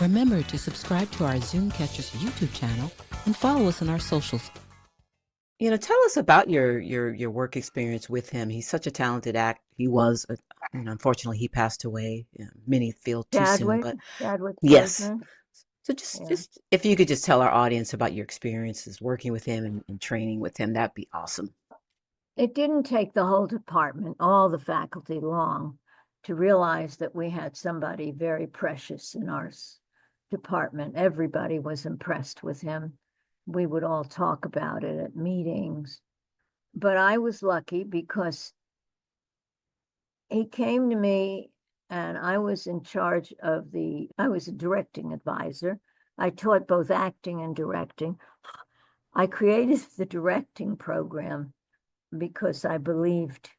Remember to subscribe to our Zoom Catchers YouTube channel and follow us on our socials. Tell us about your work experience with him. He's such a talented act. He was, unfortunately, he passed away. Many feel too soon, Chadwick, but Chadwick yes. Boseman. So just, Yeah. just if you could just tell our audience about your experiences working with him and training with him, that'd be awesome. It didn't take the whole department, all the faculty long, to realize that we had somebody very precious in our department. Everybody was impressed with him. We would all talk about it at meetings. But I was lucky because he came to me and I was in charge of I was a directing advisor. I taught both acting and directing. I created the directing program because I believed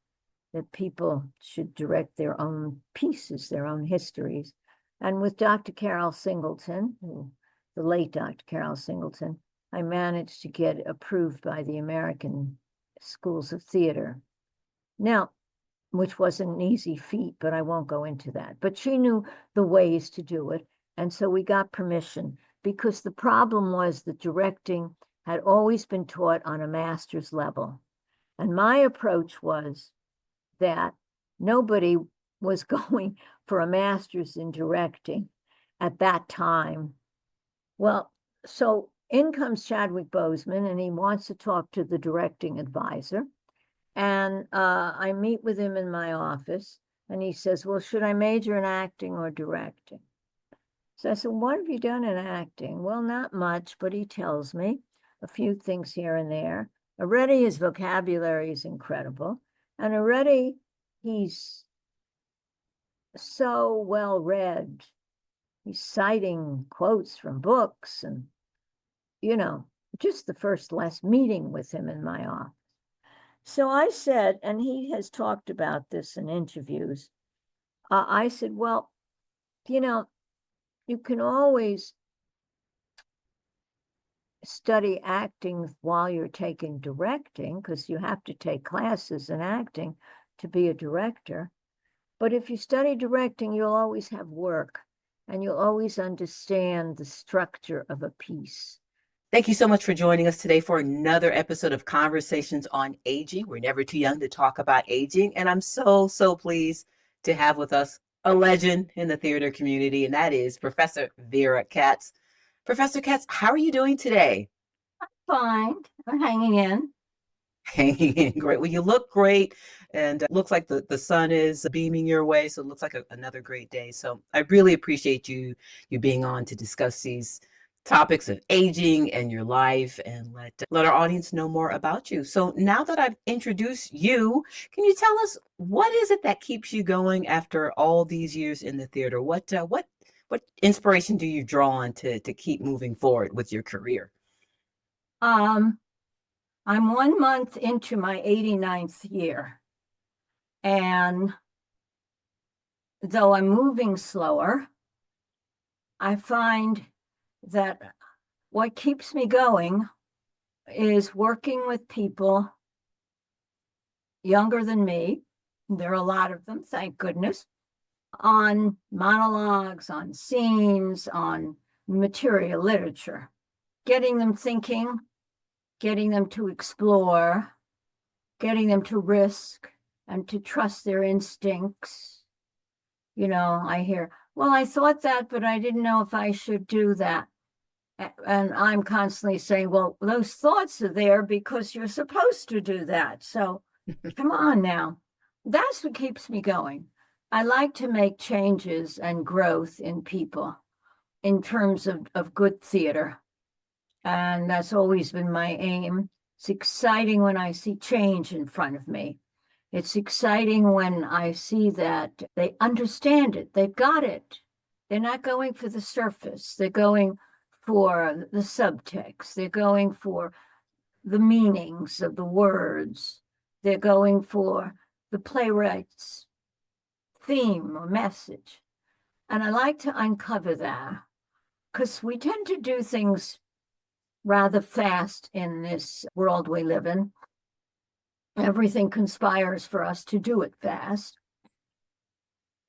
that people should direct their own pieces, their own histories. And with Dr. Carol Singleton, the late Dr. Carol Singleton, I managed to get approved by the American Schools of Theater. Now, which wasn't an easy feat, but I won't go into that. But she knew the ways to do it. And so we got permission because the problem was that directing had always been taught on a master's level. And my approach was that nobody was going for a master's in directing at that time. Well, so in comes Chadwick Boseman, and he wants to talk to the directing advisor. And I meet with him in my office, and he says, well, should I major in acting or directing? So I said, what have you done in acting? Well, not much, but he tells me a few things here and there. Already his vocabulary is incredible, and already he's so well read. He's citing quotes from books and, just the first last meeting with him in my office. So I said, and he has talked about this in interviews, I said, well, you can always study acting while you're taking directing, because you have to take classes in acting to be a director. But if you study directing, you'll always have work and you'll always understand the structure of a piece. Thank you so much for joining us today for another episode of Conversations on Aging. We're never too young to talk about aging, and I'm so, so pleased to have with us a legend in the theater community, and that is Professor Vera Katz. Professor Katz, how are you doing today? Fine. I'm hanging in. Hanging in great. Well, you look great, and it looks like the sun is beaming your way, so it looks like another great day. So I really appreciate you being on to discuss these topics of aging and your life, and let our audience know more about you. So now that I've introduced you, can you tell us what is it that keeps you going after all these years in the theater? What inspiration do you draw on to keep moving forward with your career? I'm 1 month into my 89th year. And though I'm moving slower, I find that what keeps me going is working with people younger than me. There are a lot of them, thank goodness, on monologues, on scenes, on material literature, getting them thinking, getting them to explore, getting them to risk and to trust their instincts. I hear, well, I thought that, but I didn't know if I should do that. And I'm constantly saying, well, those thoughts are there because you're supposed to do that. So come on now. That's what keeps me going. I like to make changes and growth in people in terms of good theater. And that's always been my aim. It's exciting when I see change in front of me. It's exciting when I see that they understand it. They've got it. They're not going for the surface. They're going for the subtext. They're going for the meanings of the words. They're going for the playwright's theme or message. And I like to uncover that because we tend to do things rather fast in this world we live in. Everything conspires for us to do it fast.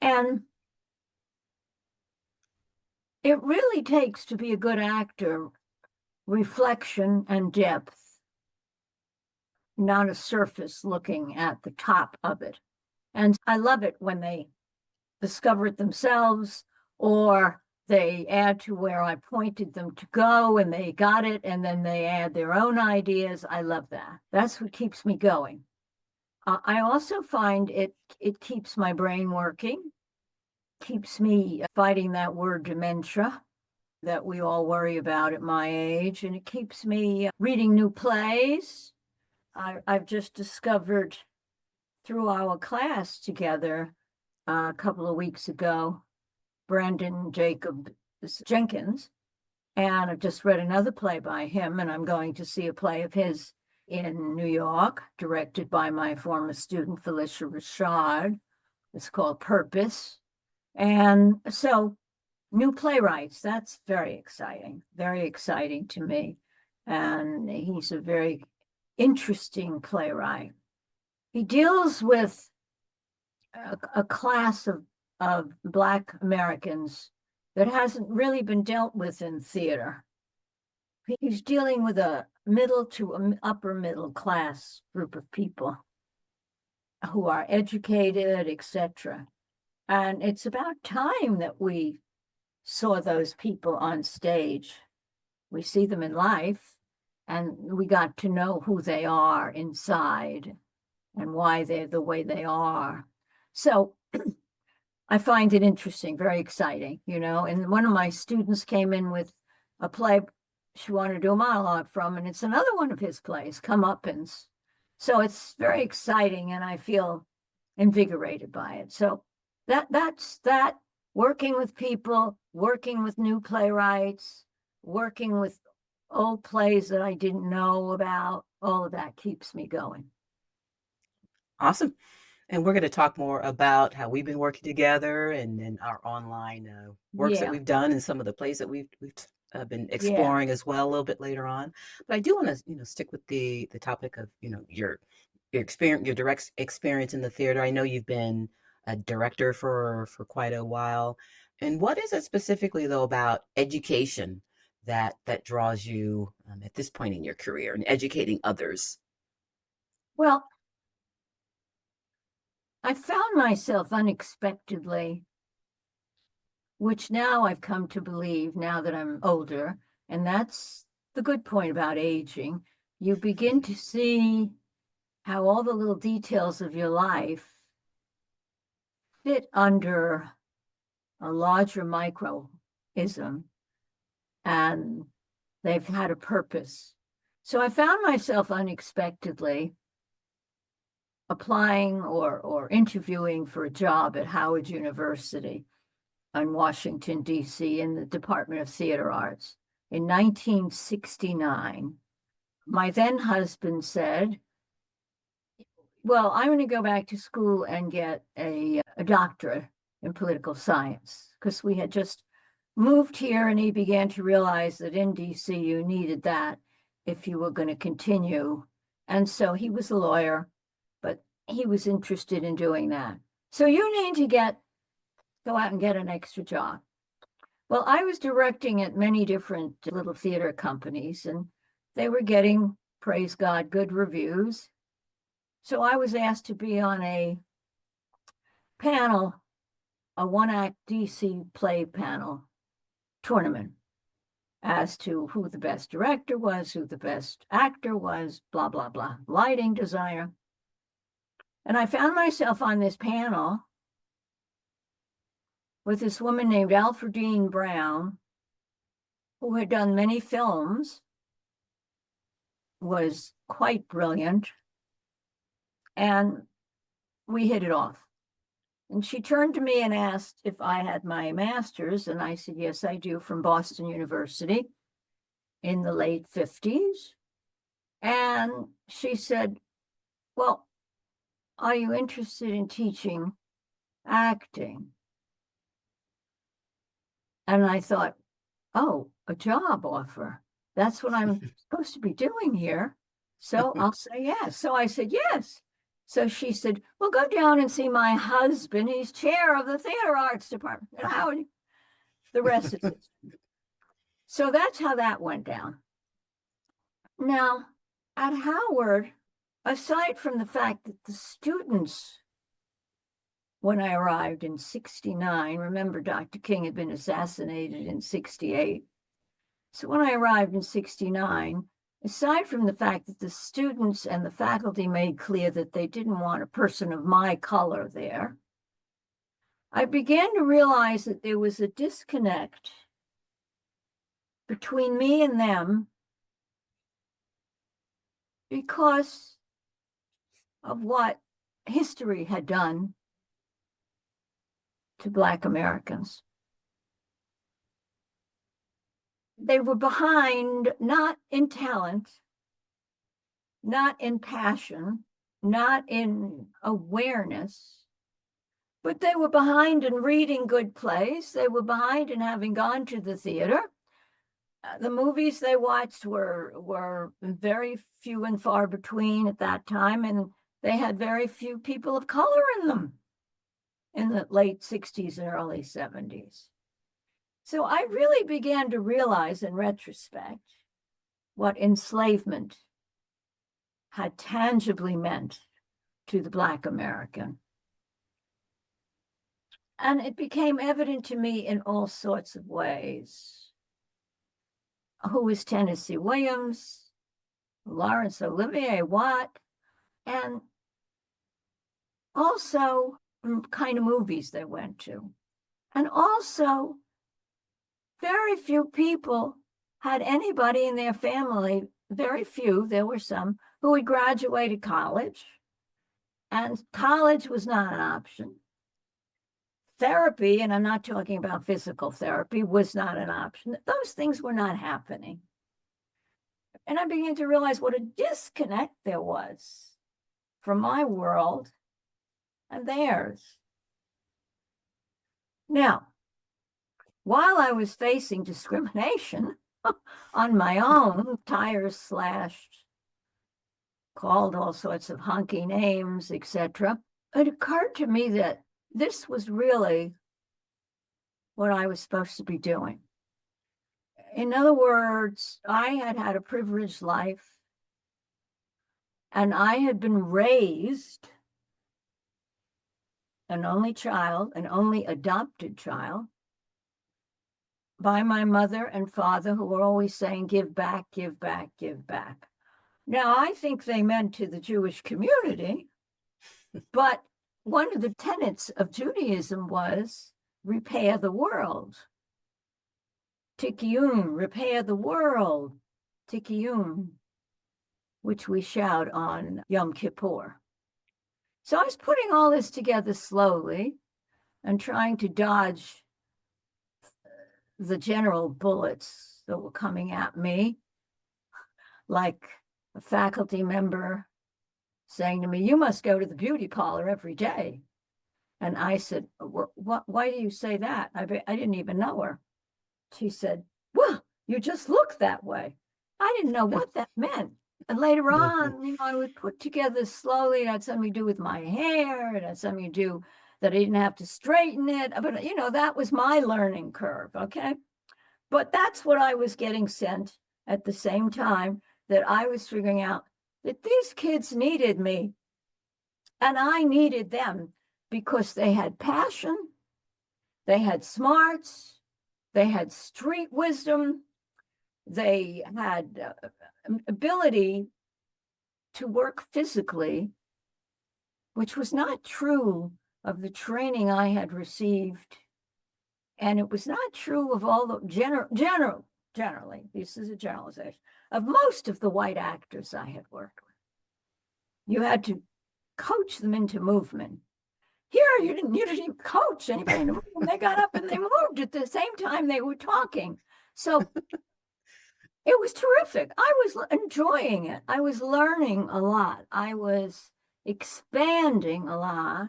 And it really takes to be a good actor reflection and depth, not a surface looking at the top of it. And I love it when they discover it themselves, or they add to where I pointed them to go and they got it, and then they add their own ideas. I love that. That's what keeps me going. I also find it keeps my brain working, keeps me fighting that word dementia that we all worry about at my age, and it keeps me reading new plays. I've just discovered through our class together a couple of weeks ago, Brandon Jacob Jenkins, and I've just read another play by him, and I'm going to see a play of his in New York, directed by my former student, Felicia Rashad. It's called Purpose. And so new playwrights, that's very exciting to me. And he's a very interesting playwright. He deals with a class of Black Americans that hasn't really been dealt with in theater. He's dealing with a middle to upper middle class group of people who are educated, etc. And it's about time that we saw those people on stage. We see them in life, and we got to know who they are inside and why they're the way they are. So I find it interesting, very exciting, And one of my students came in with a play she wanted to do a monologue from, and it's another one of his plays, Comeuppance. So it's very exciting, and I feel invigorated by it. So that's that. Working with people, working with new playwrights, working with old plays that I didn't know about, all of that keeps me going. Awesome. And we're going to talk more about how we've been working together and our online works that Yeah, we've done and some of the plays that we've been yeah. exploring as well a little bit later on. But I do want to, stick with the topic of, your experience, your direct experience in the theater. I know you've been a director for quite a while. And what is it specifically though about education that draws you at this point in your career and educating others? Well, I found myself unexpectedly, which now I've come to believe now that I'm older, and that's the good point about aging. You begin to see how all the little details of your life fit under a larger microism, and they've had a purpose. So I found myself unexpectedly applying or interviewing for a job at Howard University in Washington, D.C., in the Department of Theater Arts in 1969. My then husband said, well, I'm going to go back to school and get a doctorate in political science, because we had just moved here, and he began to realize that in DC you needed that if you were going to continue. And so he was a lawyer, but he was interested in doing that. So you need to go out and get an extra job. Well, I was directing at many different little theater companies, and they were getting, praise God, good reviews. So I was asked to be on a panel, a one-act DC play panel tournament, as to who the best director was, who the best actor was, blah, blah, blah, lighting designer. And I found myself on this panel with this woman named Alfredine Brown, who had done many films, was quite brilliant, and we hit it off. And she turned to me and asked if I had my master's, and I said, yes, I do, from Boston University in the late 50s. And she said, well, are you interested in teaching acting? And I thought, oh, a job offer. That's what I'm supposed to be doing here. So I'll say yes. So I said yes. So she said, well, go down and see my husband. He's chair of the theater arts department at Howard. The rest is history. So that's how that went down. Now, at Howard, aside from the fact that the students, when I arrived in 69, remember Dr. King had been assassinated in 68. So when I arrived in 69, aside from the fact that the students and the faculty made clear that they didn't want a person of my color there, I began to realize that there was a disconnect between me and them because of what history had done to Black Americans. They were behind, not in talent, not in passion, not in awareness, but they were behind in reading good plays. They were behind in having gone to the theater. The movies they watched were very few and far between at that time, and they had very few people of color in them in the late 60s and early 70s. So I really began to realize in retrospect what enslavement had tangibly meant to the Black American. And it became evident to me in all sorts of ways. Who was Tennessee Williams, Laurence Olivier Watt, and also kind of movies they went to. And also, very few people had anybody in their family, very few, there were some, who had graduated college, and college was not an option. Therapy, and I'm not talking about physical therapy, was not an option. Those things were not happening. And I began to realize what a disconnect there was from my world and theirs. Now, while I was facing discrimination on my own, tires slashed, called all sorts of hunky names, etc., it occurred to me that this was really what I was supposed to be doing. In other words, I had had a privileged life, and I had been raised an only child, an only adopted child, by my mother and father, who were always saying, give back, give back, give back. Now, I think they meant to the Jewish community, but one of the tenets of Judaism was repair the world. Tikkun, repair the world. Tikkun, which we shout on Yom Kippur. So I was putting all this together slowly and trying to dodge the general bullets that were coming at me, like a faculty member saying to me, you must go to the beauty parlor every day. And I said, why do you say that? I didn't even know her. She said, well, you just look that way. I didn't know what that meant. And later on, I would put together slowly, it had something to do with my hair, it had something to do that I didn't have to straighten it. But, that was my learning curve, okay? But that's what I was getting sent at the same time that I was figuring out that these kids needed me and I needed them because they had passion, they had smarts, they had street wisdom, they had ability to work physically, which was not true of the training I had received. And it was not true of all the generally, this is a generalization, of most of the white actors I had worked with. You had to coach them into movement. Here, you didn't even coach anybody into movement. They got up and they moved at the same time they were talking. So it was terrific. I was enjoying it. I was learning a lot. I was expanding a lot.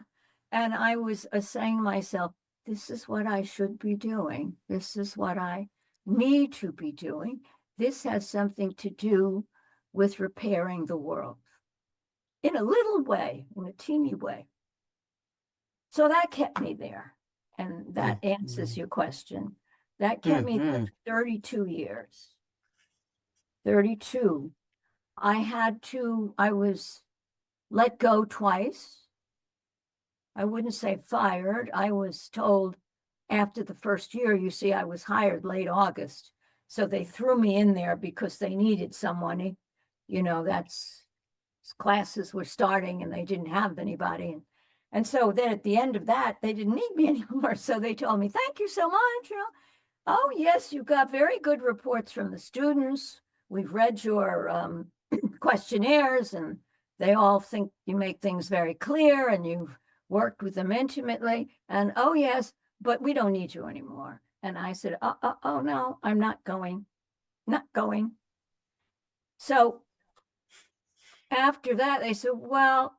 And I was saying to myself, this is what I should be doing. This is what I need to be doing. This has something to do with repairing the world in a little way, in a teeny way. So that kept me there. And that answers your question. That kept me there Hmm. for 32 years. 32. I was let go twice. I wouldn't say fired. I was told after the first year, you see, I was hired late August. So they threw me in there because they needed someone. That's classes were starting and they didn't have anybody. And so then at the end of that, they didn't need me anymore. So they told me, thank you so much. Oh, yes, you got very good reports from the students. We've read your questionnaires and they all think you make things very clear and you've worked with them intimately. And oh, yes, but we don't need you anymore. And I said, oh, no, I'm not going, not going. So after that, they said, well,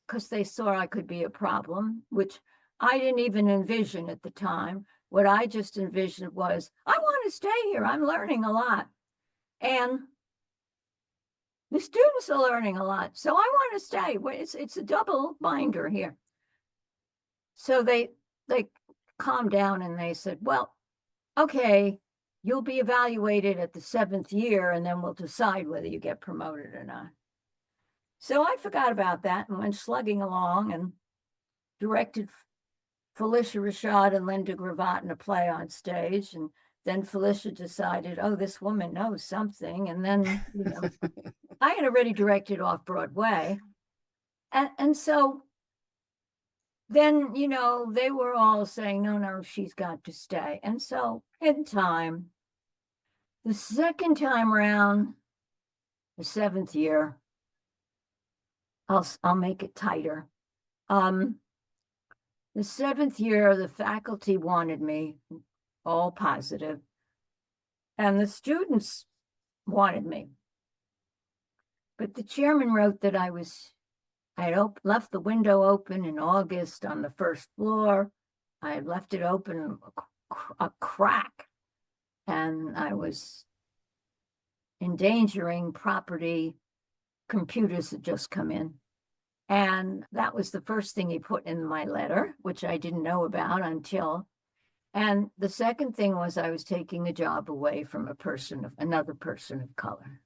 because they saw I could be a problem, which I didn't even envision at the time. What I just envisioned was, I want to stay here. I'm learning a lot. And the students are learning a lot. So I want to stay. It's a double binder here. So they calmed down and they said, well, okay, you'll be evaluated at the 7th year and then we'll decide whether you get promoted or not. So I forgot about that and went slugging along and directed Felicia Rashad and Linda Gravatt in a play on stage. And then Felicia decided, oh, this woman knows something. And then, I had already directed off Broadway. And so then, they were all saying, no, she's got to stay. And so in time, the second time around, the 7th year, I'll make it tighter. The 7th year, the faculty wanted me, all positive, and the students wanted me. But the chairman wrote that I had left the window open in August on the 1st floor. I had left it open a crack, and I was endangering property. Computers had just come in. And that was the first thing he put in my letter, which I didn't know about until. And the second thing was I was taking a job away from another person of color.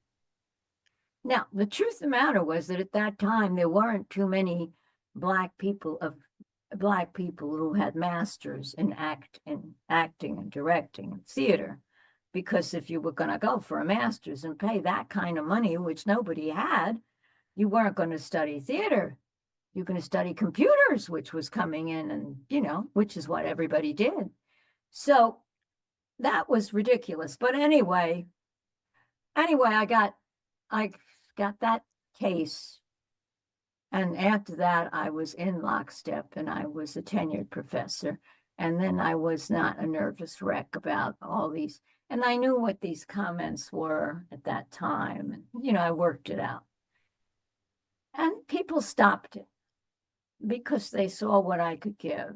Now, the truth of the matter was that at that time, there weren't too many Black people who had masters in acting and directing and theater. Because if you were going to go for a master's and pay that kind of money, which nobody had, you weren't going to study theater. You're going to study computers, which was coming in and, which is what everybody did. So that was ridiculous. But anyway, I got that case. And after that, I was in lockstep and I was a tenured professor. And then I was not a nervous wreck about all these. And I knew what these comments were at that time. And, I worked it out. And people stopped it because they saw what I could give.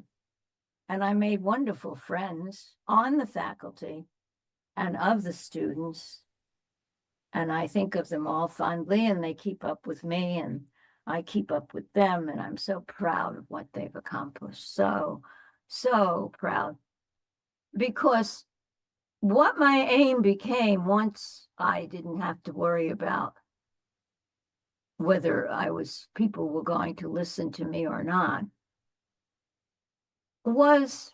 And I made wonderful friends on the faculty and of the students. And I think of them all fondly, and they keep up with me, and I keep up with them. And I'm so proud of what they've accomplished. So, so proud. Because what my aim became once I didn't have to worry about whether people were going to listen to me or not, was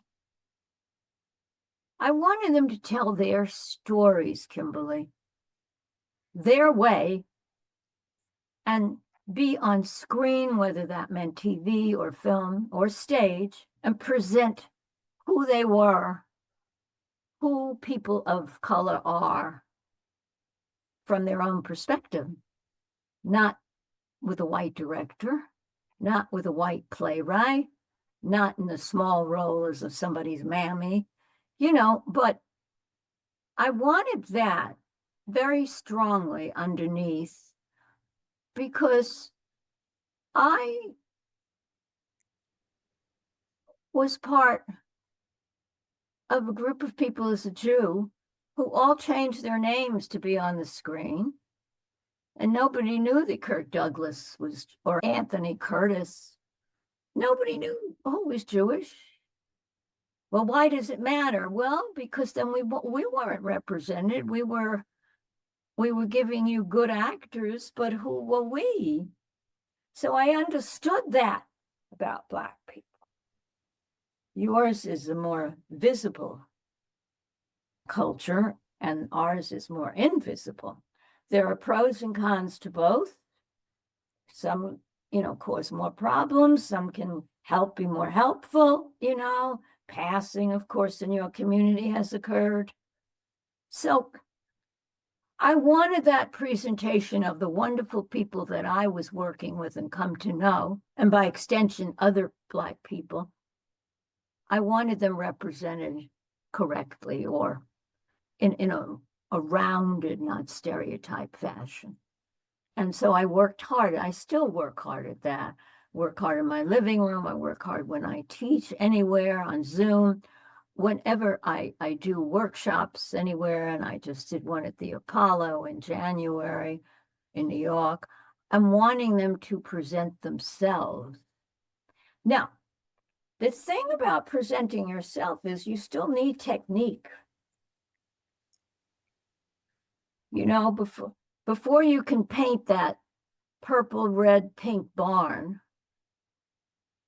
I wanted them to tell their stories, Kimberly, their way, and be on screen, whether that meant TV or film or stage, and present who they were, who people of color are from their own perspective, not with a white director, not with a white playwright, not in the small role as of somebody's mammy, but I wanted that very strongly underneath because I was part of a group of people as a Jew who all changed their names to be on the screen. And nobody knew that Kirk Douglas or Anthony Curtis. Nobody knew who was Jewish. Well, why does it matter? Well, because then we weren't represented. We were giving you good actors, but who were we? So I understood that about Black people. Yours is a more visible culture, and ours is more invisible. There are pros and cons to both. Some, cause more problems. Some can help be more helpful, Passing, of course, in your community has occurred. So I wanted that presentation of the wonderful people that I was working with and come to know, and by extension, other Black people. I wanted them represented correctly or in a rounded, not stereotype fashion. And so I worked hard. I still work hard at that. Work hard in my living room. I work hard when I teach anywhere on Zoom. Whenever I do workshops anywhere, and I just did one at the Apollo in January in New York, I'm wanting them to present themselves. Now, the thing about presenting yourself is you still need technique. Before you can paint that purple, red, pink barn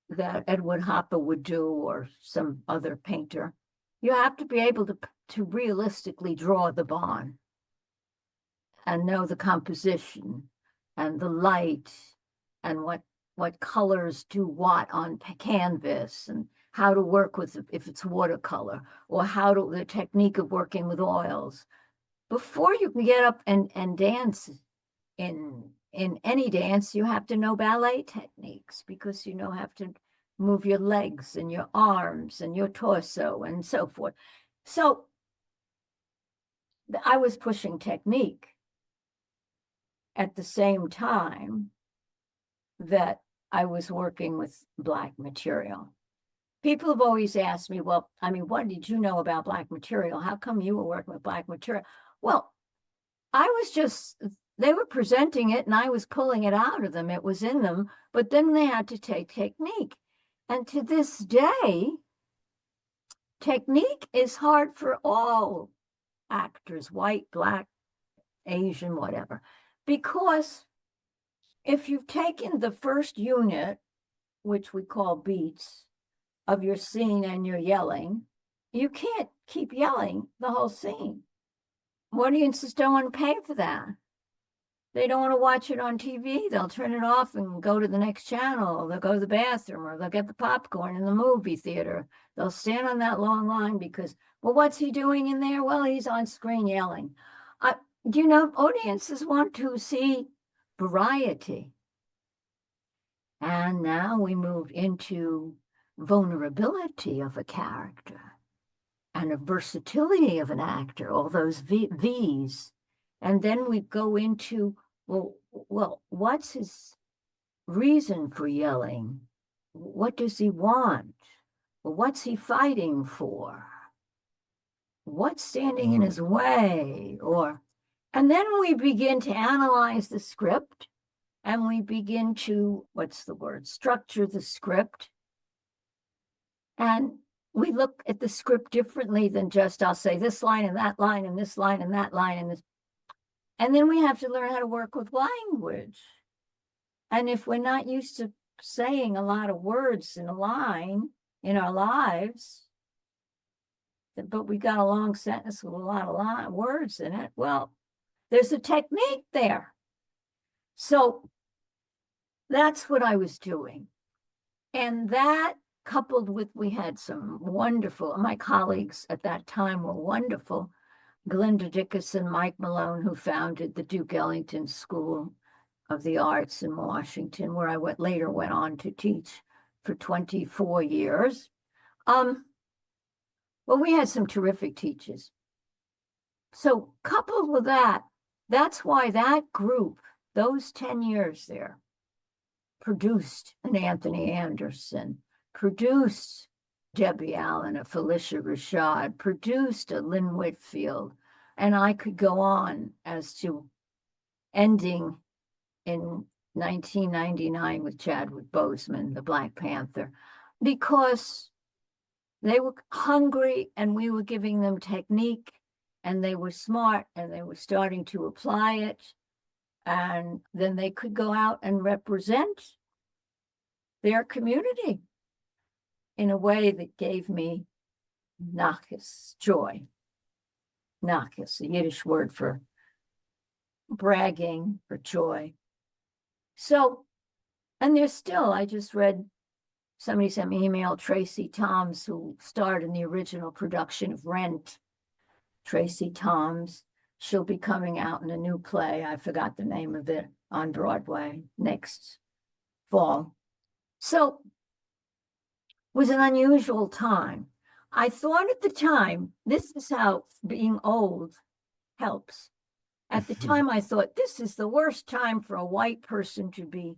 that Edward Hopper would do or some other painter, you have to be able to realistically draw the barn and know the composition and the light and what colors do what on canvas and how to work with if it's watercolor or the technique of working with oils. Before you can get up and dance in any dance, you have to know ballet techniques because have to move your legs and your arms and your torso and so forth. So I was pushing technique at the same time that I was working with Black material. People have always asked me, well, what did you know about Black material? How come you were working with Black material? Well, they were presenting it and I was pulling it out of them. It was in them, but then they had to take technique. And to this day, technique is hard for all actors, white, Black, Asian, whatever, because if you've taken the first unit, which we call beats, of your scene and you're yelling, you can't keep yelling the whole scene. Audiences don't want to pay for that. They don't want to watch it on TV. They'll turn it off and go to the next channel, or they'll go to the bathroom, or they'll get the popcorn in the movie theater. They'll stand on that long line because, well, what's he doing in there? Well, he's on screen yelling. Audiences want to see variety. And now we move into vulnerability of a character and a versatility of an actor, all those V's. And then we go into, well, what's his reason for yelling? What does he want? Well, what's he fighting for? What's standing in his way? And then we begin to analyze the script and we begin to, structure the script. And we look at the script differently than just, I'll say this line and that line and this line and that line and this. And then we have to learn how to work with language. And if we're not used to saying a lot of words in a line in our lives, but we got a long sentence with a lot of words in it, well, there's a technique there. So that's what I was doing. And that coupled with, we had some wonderful, my colleagues at that time were wonderful. Glinda Dickerson, Mike Malone, who founded the Duke Ellington School of the Arts in Washington, where I later went on to teach for 24 years. Well, we had some terrific teachers. So coupled with that, that's why that group, those 10 years there, produced an Anthony Anderson, produced Debbie Allen, a Felicia Rashad, produced a Lynn Whitfield, and I could go on as to ending in 1999 with Chadwick Boseman, the Black Panther, because They were hungry and we were giving them technique, and they were smart and they were starting to apply it. And then they could go out and represent their community in a way that gave me nachas, joy. Nachas, a Yiddish word for bragging, for joy. So, and there's still, I just read, somebody sent me an email, Tracy Toms, who starred in the original production of Rent. Tracy Toms, she'll be coming out in a new play, I forgot the name of it, on Broadway next fall. So it was an unusual time. I thought at the time, this is how being old helps. At the time, I thought, this is the worst time for a white person to be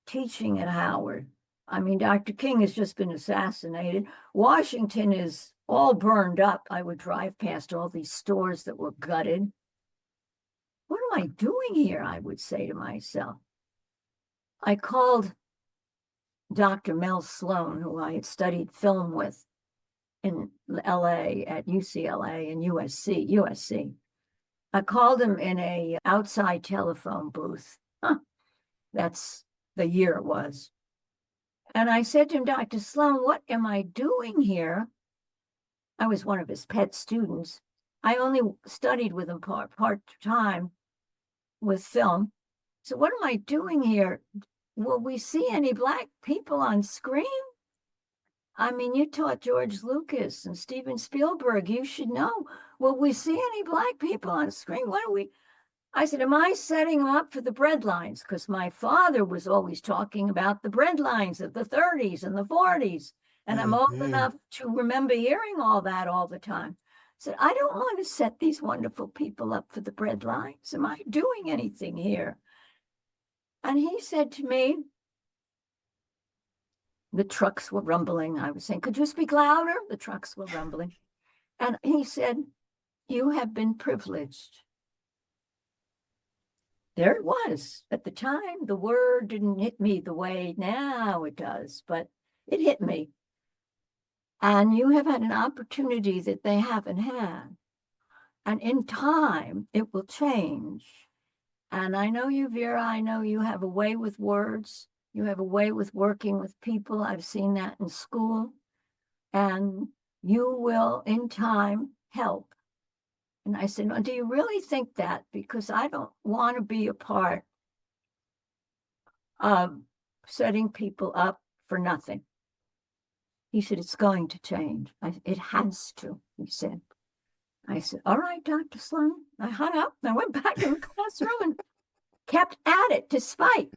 teaching at Howard. I mean, Dr. King has just been assassinated. Washington is all burned up. I would drive past all these stores that were gutted. What am I doing here? I would say to myself. I called Dr. Mel Sloan, who I had studied film with in LA at UCLA and USC. I called him in a outside telephone booth. That's the year it was. And I said to him, Dr. Sloan, what am I doing here? I was one of his pet students. I only studied with him part-time with film. So what am I doing here? Will we see any Black people on screen? I mean, you taught George Lucas and Steven Spielberg. You should know. Will we see any Black people on screen? What are we? I said, am I setting them up for the breadlines? Because my father was always talking about the breadlines of the 30s and the 40s. And I'm old enough to remember hearing all that all the time. I said, I don't want to set these wonderful people up for the breadlines. Am I doing anything here? And he said to me, the trucks were rumbling. I was saying, could you speak louder? The trucks were rumbling. And he said, you have been privileged. There it was. At the time, the word didn't hit me the way now it does, but it hit me. And you have had an opportunity that they haven't had. And in time, it will change. And I know you, Vera, I know you have a way with words. You have a way with working with people. I've seen that in school. And you will, in time, help. And I said, well, do you really think that? Because I don't want to be a part of setting people up for nothing. He said, it's going to change. It has to, he said. I said, all right, Dr. Sloan. I hung up and I went back in the classroom and kept at it despite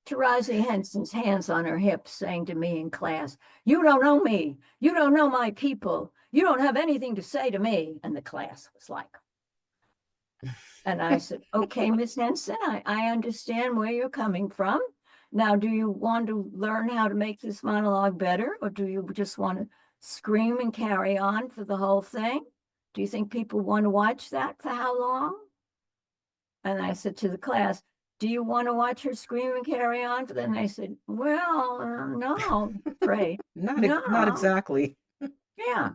Tarazi Henson's hands on her hips saying to me in class, you don't know me. You don't know my people. You don't have anything to say to me. And the class was like, and I said, okay, Miss Henson, I understand where you're coming from. Now, do you want to learn how to make this monologue better? Or do you just want to scream and carry on for the whole thing? Do you think people want to watch that for how long? And I said to the class, do you want to watch her scream and carry on? Then they said, well, no, Ray. Not exactly. Yeah.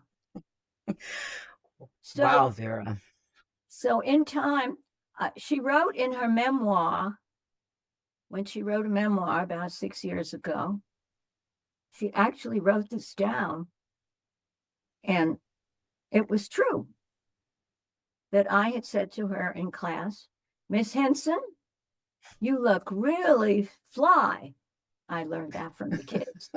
Wow, Vera. So in time, she wrote in her memoir, when she wrote a memoir about 6 years ago, she actually wrote this down. And it was true that I had said to her in class, Miss Henson, you look really fly. I learned that from the kids.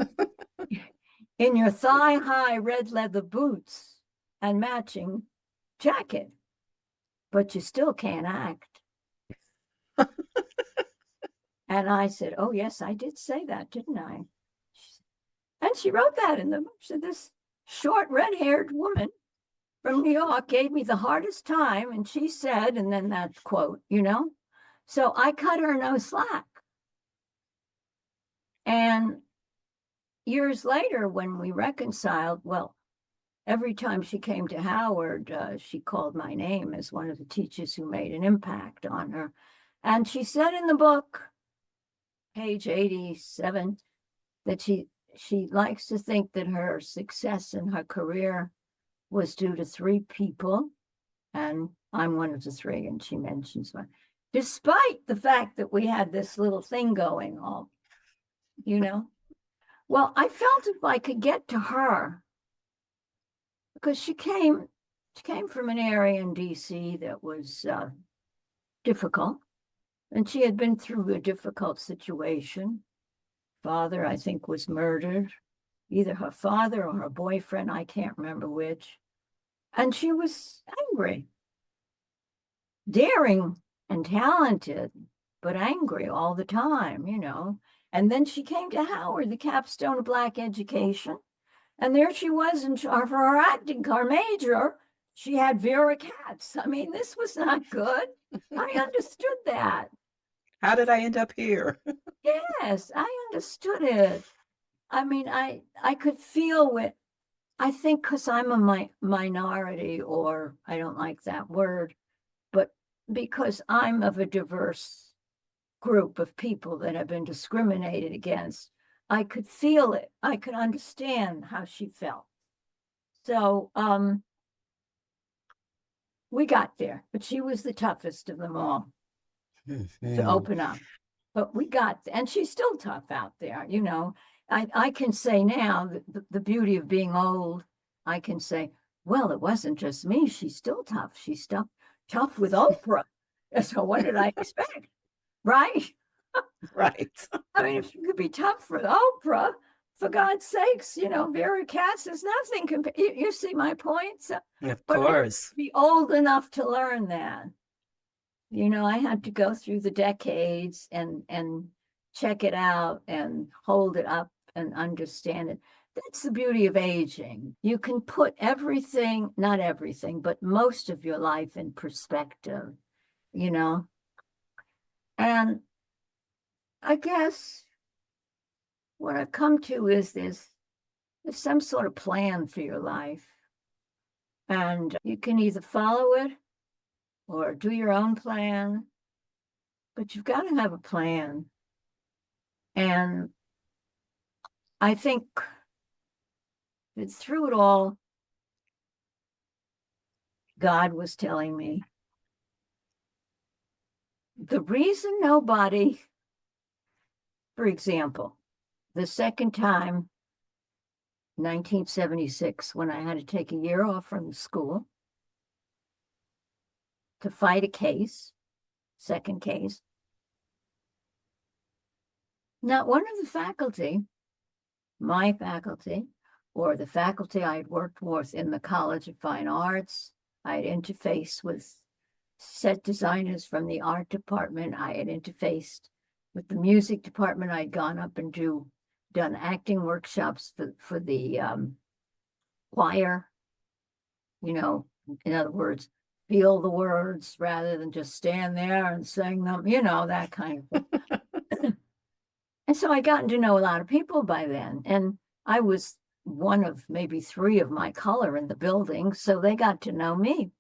In your thigh-high red leather boots and matching jacket, but you still can't act. And I said, oh, yes, I did say that, didn't I? And she wrote that in the book. So this short red-haired woman from New York gave me the hardest time. And she said, and then that quote, you know, so I cut her no slack. And years later, when we reconciled, well, every time she came to Howard, she called my name as one of the teachers who made an impact on her. And she said in the book, page 87, that she likes to think that her success in her career was due to three people, and I'm one of the three, and she mentions one, despite the fact that we had this little thing going on, you know. Well, I felt if I could get to her, because she came from an area in DC that was difficult, and she had been through a difficult situation. Father, I think, was murdered, either her father or her boyfriend, I can't remember which. And she was angry, daring and talented, but angry all the time, you know. And then she came to Howard, the capstone of Black education. And there she was for her acting car major. She had Vera Katz. I mean, this was not good. I understood that. How did I end up here? Yes, I understood it. I mean, I could feel it. I think because I'm a minority, or I don't like that word, but because I'm of a diverse group of people that have been discriminated against, I could feel it. I could understand how she felt. So we got there, but she was the toughest of them all to open up. But we got, and she's still tough out there, you know. I can say now that the beauty of being old, I can say, well, it wasn't just me. She's still tough. She's tough with Oprah. So what did I expect? Right? Right. I mean, if you could be tough for Oprah, for God's sakes, you know, Vera Katz is nothing compared. You see my point? So, Of but I had to course. be old enough to learn that. You know, I had to go through the decades and check it out and hold it up and understand it. That's the beauty of aging. You can put everything, not everything, but most of your life in perspective, you know. And I guess what I've come to is there's some sort of plan for your life. And you can either follow it or do your own plan, but you've got to have a plan. And I think that through it all, God was telling me the reason nobody, for example, the second time, 1976, when I had to take a year off from the school to fight a case, second case, not one of the faculty, my faculty, or the faculty I had worked with in the College of Fine Arts, I had interfaced with set designers from the art department. I had interfaced with the music department. I'd gone up and done acting workshops for the choir, you know, in other words, feel the words rather than just stand there and sing them, you know, that kind of thing. And so I gotten to know a lot of people by then. And I was one of maybe three of my color in the building. So they got to know me.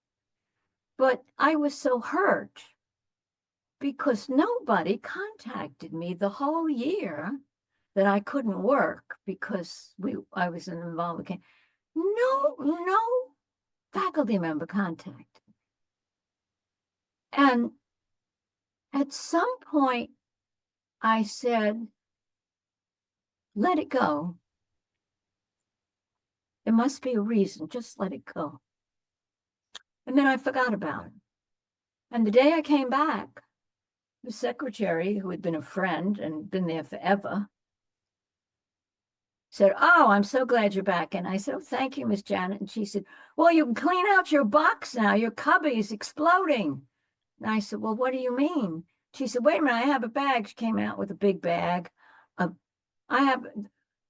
But I was so hurt because nobody contacted me the whole year that I couldn't work because I was involved. No faculty member contacted. And at some point, I said, let it go. There must be a reason. Just let it go. And then I forgot about it. And the day I came back, the secretary, who had been a friend and been there forever, said, oh, I'm so glad you're back. And I said, oh, thank you, Miss Janet. And she said, well, you can clean out your box now. Your cubby is exploding. And I said, well, what do you mean? She said, wait a minute, I have a bag. She came out with a big bag. I have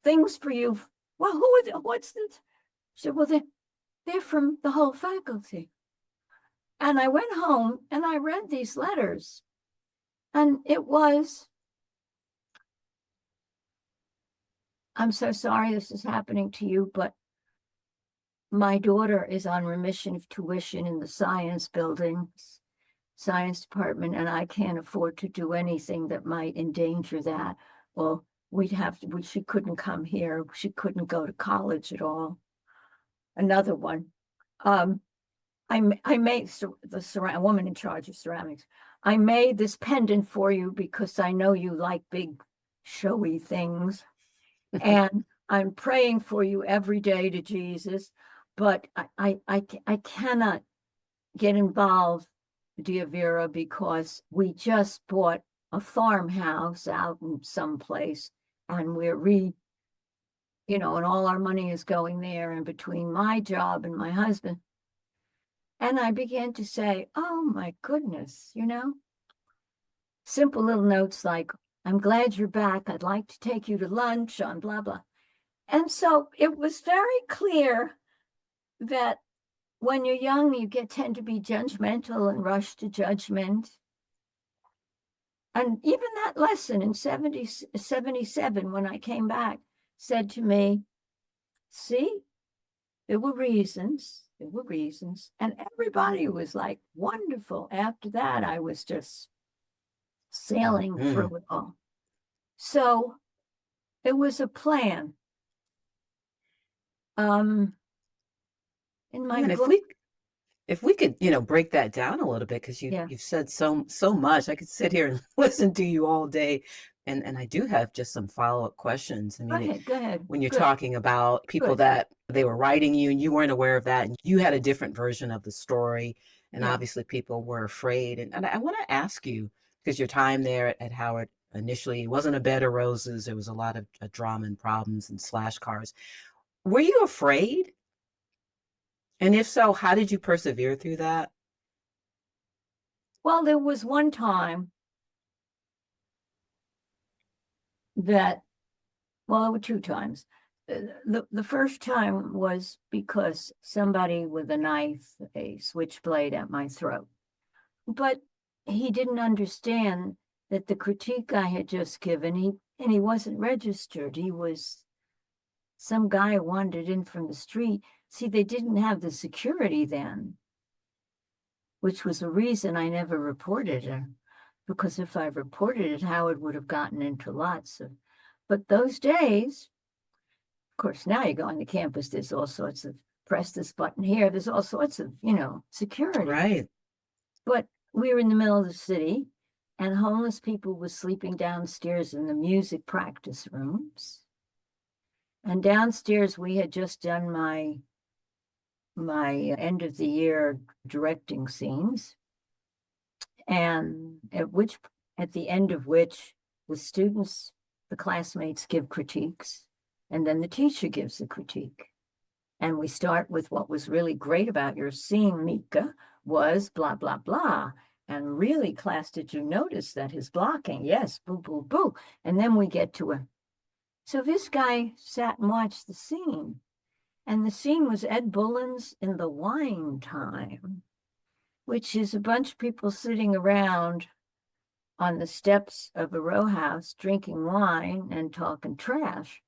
things for you. Well, what's this? She said, well, they're from the whole faculty. And I went home and I read these letters. And it was, I'm so sorry this is happening to you, but my daughter is on remission of tuition in the science building, science department, and I can't afford to do anything that might endanger that. Well, she couldn't come here. She couldn't go to college at all. Another one. I made a woman in charge of ceramics. I made this pendant for you because I know you like big, showy things. And I'm praying for you every day to Jesus, but I cannot get involved, dear Vera, because we just bought a farmhouse out in some place, and and all our money is going there, and between my job and my husband. And I began to say, oh my goodness, simple little notes like, I'm glad you're back. I'd like to take you to lunch on blah, blah. And so it was very clear that when you're young, you tend to be judgmental and rush to judgment. And even that lesson in 77, when I came back, said to me, see, there were reasons. And everybody was like, wonderful. After that, I was just sailing through it all. So it was a plan. In my And book, if we could, break that down a little bit, because you've said so much. I could sit here and listen to you all day. And I do have just some follow-up questions. I mean, go ahead. When you're talking about people that they were writing you and you weren't aware of that, and you had a different version of the story, and obviously people were afraid. And I want to ask you, because your time there at Howard initially wasn't a bed of roses. There was a lot of drama and problems and slash cars. Were you afraid? And if so, how did you persevere through that? Well, there was one time there were two times. The first time was because somebody with a knife, a switchblade at my throat. But he didn't understand that the critique I had just given, he wasn't registered. He was some guy who wandered in from the street. See, they didn't have the security then, which was a reason I never reported it. Because if I reported it, Howard would have gotten into lots of. But those days, of course, now you go on the campus, there's all sorts of press this button here. There's all sorts of, security. Right. But we were in the middle of the city, and homeless people were sleeping downstairs in the music practice rooms. And downstairs, we had just done my end of the year directing scenes. And at the end of which the students, the classmates give critiques, and then the teacher gives the critique. And we start with what was really great about your scene, Mika, was blah, blah, blah. And really, class, did you notice that his blocking? Yes, boo, boo, boo. And then we get to So this guy sat and watched the scene. And the scene was Ed Bullen's In the Wine Time, which is a bunch of people sitting around on the steps of a row house drinking wine and talking trash.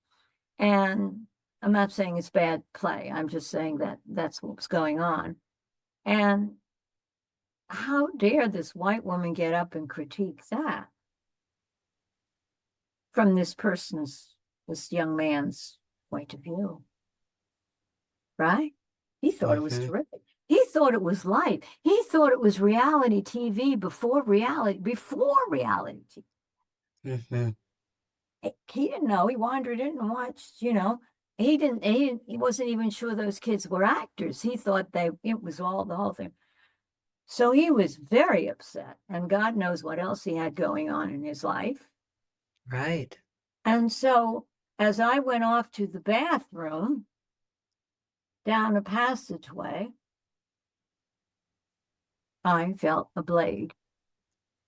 And I'm not saying it's bad play. I'm just saying that that's what was going on. And how dare this white woman get up and critique that from this young man's point of view, right? He thought it was terrific. He thought it was life. He thought it was reality TV before reality TV. He didn't know. He wandered in and watched, he wasn't even sure those kids were actors. He thought it was all the whole thing. So he was very upset, and God knows what else he had going on in his life. Right. And so as I went off to the bathroom down a passageway, I felt a blade.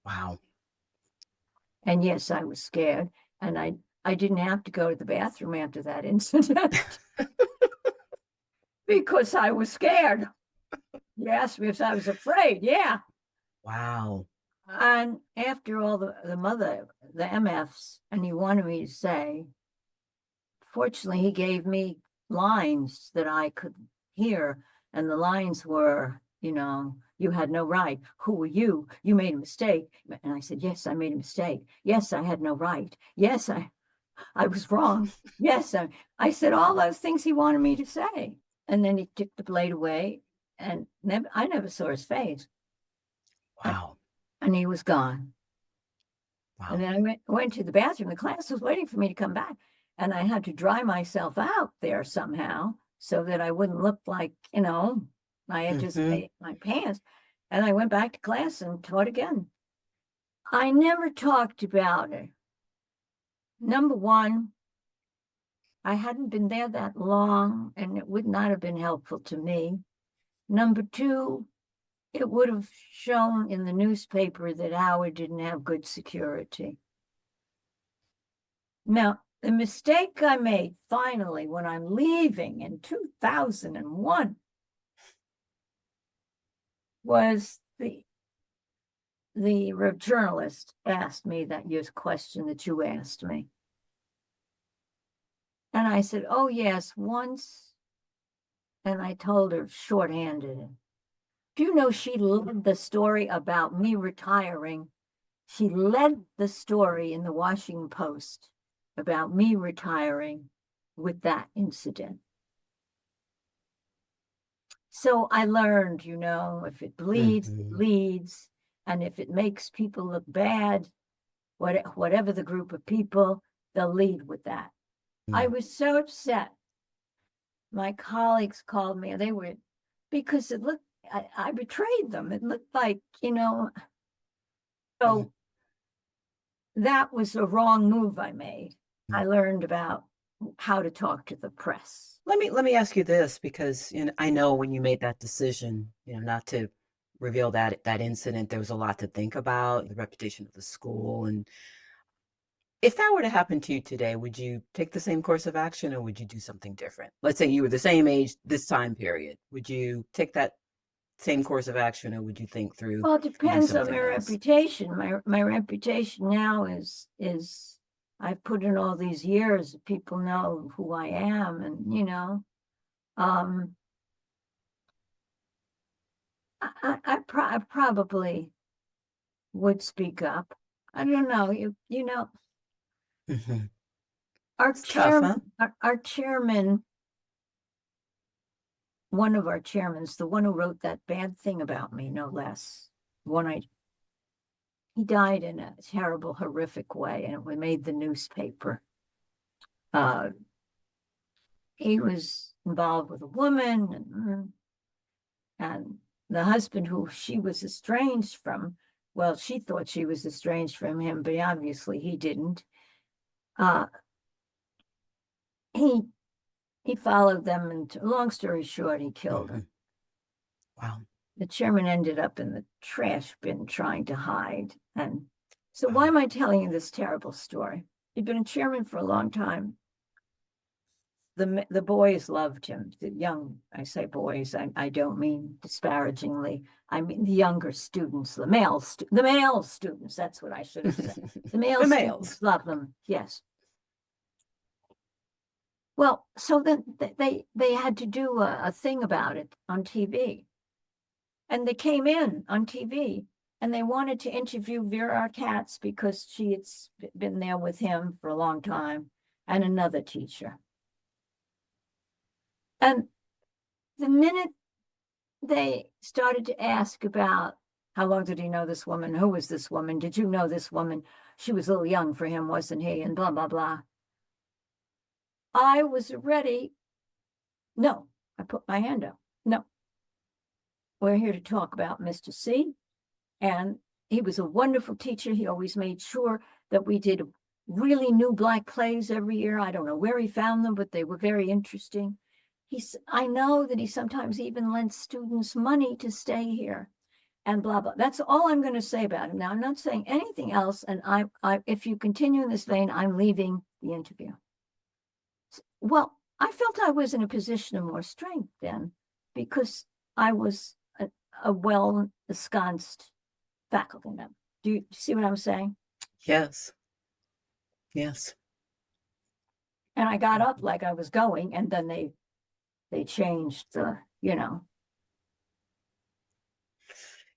Wow. And yes, I was scared. And I didn't have to go to the bathroom after that incident because I was scared. You asked me if I was afraid. Yeah. Wow. And after all the MFs, and he wanted me to say, fortunately, he gave me lines that I could hear. And the lines were, you had no right. Who were you? You made a mistake. And I said, yes, I made a mistake. Yes, I had no right. Yes, I was wrong. Yes, I said all those things he wanted me to say. And then he took the blade away, and I never saw his face. And, Wow. and he was gone. And Wow. then I went to the bathroom. The class was waiting for me to come back. And I had to dry myself out there somehow so that I wouldn't look like, I had just Hmm. made my pants. And I went back to class and taught again. I never talked about it. Number one, I hadn't been there that long, and it would not have been helpful to me. Number two, it would have shown in the newspaper that Howard didn't have good security. Now, the mistake I made finally when I'm leaving in 2001 was the journalist asked me that your question that you asked me. And I said, oh, yes, once. And I told her shorthanded. Do you know she led the story about me retiring? She led the story in the Washington Post about me retiring with that incident. So I learned, if it bleeds, it Hmm. leads. And if it makes people look bad, whatever the group of people, they'll lead with that. I was so upset. My colleagues called me, and they were, because it looked, I betrayed them. It looked like, Hmm. so that was a wrong move I made. I learned about how to talk to the press. Let me ask you this, because I know when you made that decision, not to reveal that incident, there was a lot to think about, the reputation of the school. And if that were to happen to you today, would you take the same course of action, or would you do something different? Let's say you were the same age this time period. Would you take that same course of action, or would you think through Well, it and do depends on my something else? reputation. My reputation now is I've put in all these years. People know who I am, and um, I probably would speak up. I don't know. Hmm. Our It's tough, huh? chairman, our chairman, one of our chairmans, the one who wrote that bad thing about me, no less. He died in a terrible, horrific way, and it made the newspaper. Uh, he was involved with a woman, and the husband who she was estranged from, well, she thought she was estranged from him, but obviously he didn't. Uh, he he followed them, and long story short, he killed Hmm. her. Wow. The chairman ended up in the trash bin trying to hide. And so, why Wow. am I telling you this terrible story? He'd been a chairman for a long time. The boys loved him. The young, I say boys, I don't mean disparagingly. I mean the younger students, the male students. That's what I should have said. The male The males. students love them. Yes. Well, so then they had to do a thing about it on TV, and they came in on TV, and they wanted to interview Vera Katz because she had been there with him for a long time, and another teacher. And the minute they started to ask about how long did he know this woman? Who was this woman? Did you know this woman? She was a little young for him, wasn't he? And blah, blah, blah. I was ready. No, I put my hand up. No, we're here to talk about Mr. C. And he was a wonderful teacher. He always made sure that we did really new Black plays every year. I don't know where he found them, but they were very interesting. I know that he sometimes even lent students money to stay here, and blah, blah. That's all I'm going to say about him. Now, I'm not saying anything else. And if you continue in this vein, I'm leaving the interview. Well, I felt I was in a position of more strength then, because I was a well ensconced faculty member. Do you see what I'm saying? Yes. Yes. And I got up like I was going, and then they changed the.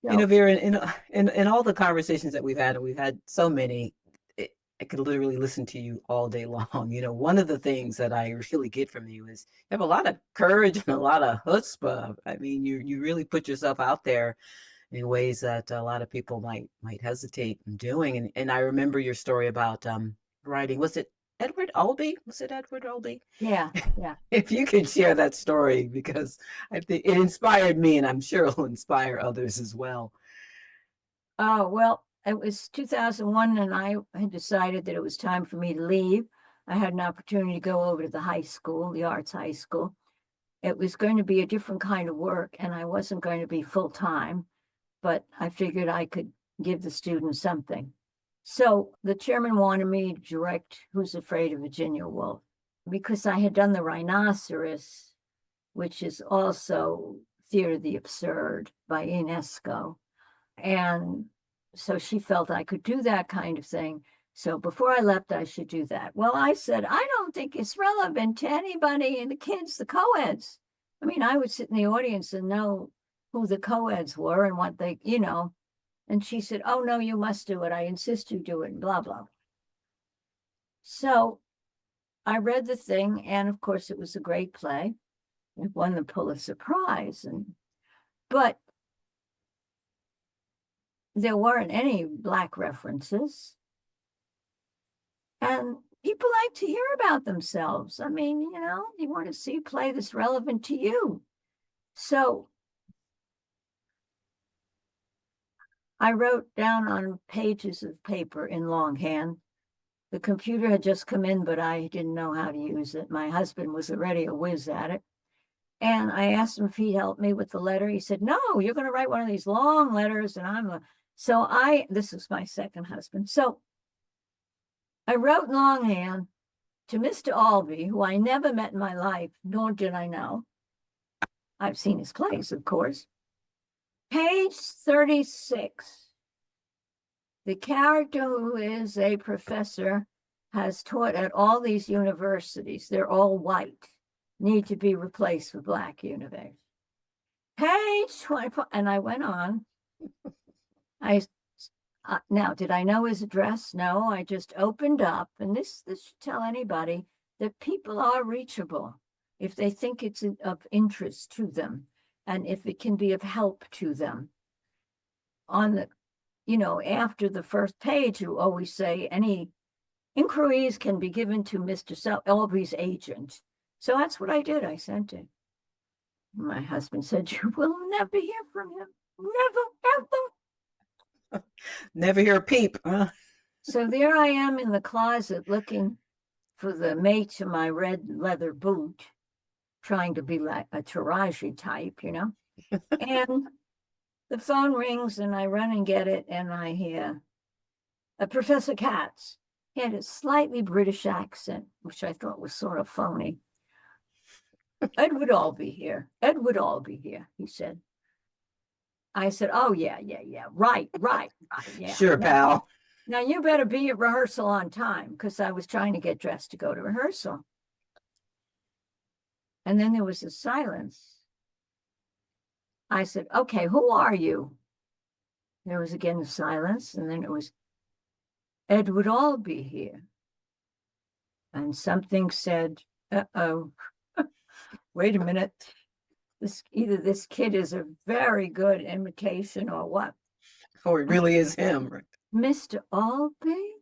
So Vera, in all the conversations that we've had, and we've had so many, I could literally listen to you all day long. One of the things that I really get from you is you have a lot of courage and a lot of chutzpah. I mean, you really put yourself out there in ways that a lot of people might hesitate in doing. And I remember your story about writing. Was it Edward Albee? Was it Edward Albee? Yeah, yeah. If you could share that story, because I think it inspired me, and I'm sure it'll inspire others as well. Oh, well, it was 2001, and I had decided that it was time for me to leave. I had an opportunity to go over to the high school, the arts high school. It was going to be a different kind of work, and I wasn't going to be full time, but I figured I could give the students something. So the chairman wanted me to direct Who's Afraid of Virginia Woolf because I had done the Rhinoceros, which is also Theater of the Absurd by UNESCO. And so she felt I could do that kind of thing. So before I left, I should do that. Well, I said, I don't think it's relevant to anybody and the kids, the co-eds. I mean, I would sit in the audience and know who the co-eds were and what they, And she said, oh, no, you must do it. I insist you do it, and blah, blah. So I read the thing, and of course, it was a great play. It won the Pulitzer Prize. But there weren't any Black references. And people like to hear about themselves. I mean, you want to see a play that's relevant to you. So I wrote down on pages of paper in longhand. The computer had just come in, but I didn't know how to use it. My husband was already a whiz at it. And I asked him if he'd help me with the letter. He said, no, you're going to write one of these long letters. And this was my second husband. So I wrote longhand to Mr. Albee, who I never met in my life, nor did I know. I've seen his plays, of course. Page 36. The character who is a professor has taught at all these universities. They're all white, need to be replaced with Black universities. Page 24, and I went on. Now, did I know his address? No, I just opened up, and this should tell anybody that people are reachable if they think it's of interest to them, and if it can be of help to them. On the, after the first page, you always say any inquiries can be given to Mr. Albee's agent. So that's what I did. I sent it. My husband said, you will never hear from him. Never, ever. Never hear a peep. So there I am in the closet looking for the mate to my red leather boot, trying to be like a Taraji type, And the phone rings and I run and get it, and I hear Professor Katz. He had a slightly British accent, which I thought was sort of phony. Edward Albee here, he said. I said, oh, yeah. Right. Yeah. Sure, pal. Now you better be at rehearsal on time, because I was trying to get dressed to go to rehearsal. And then there was a silence. I said, okay, who are you? There was again a silence, and then it was Edward Albee here. And something said, uh-oh, wait a minute. Either this kid is a very good imitation or what? Oh, it really is him. Right? Mr. Albee?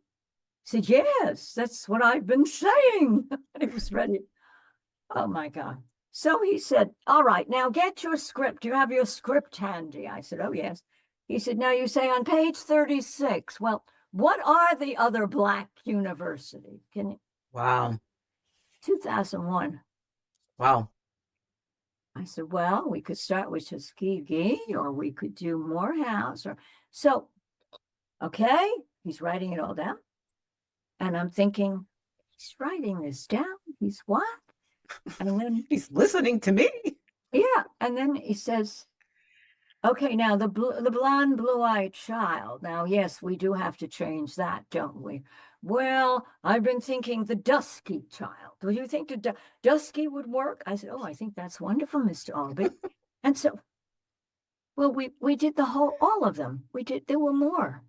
Said, yes, that's what I've been saying. He was ready. Oh, my God. So he said, all right, now get your script. Do you have your script handy? I said, oh, yes. He said, now you say on page 36. Well, what are the other Black universities? Wow. 2001. Wow. I said, well, we could start with Tuskegee, or we could do Morehouse. So, okay, he's writing it all down. And I'm thinking, he's writing this down. He's what? And then he's listening to me. Yeah. And then he says, okay, now the blonde, blue-eyed child. Now, yes, we do have to change that, don't we? Well, I've been thinking the dusky child. Do you think the dusky would work? I said, oh, I think that's wonderful, Mr. Albee. And so, well, we did all of them. There were more.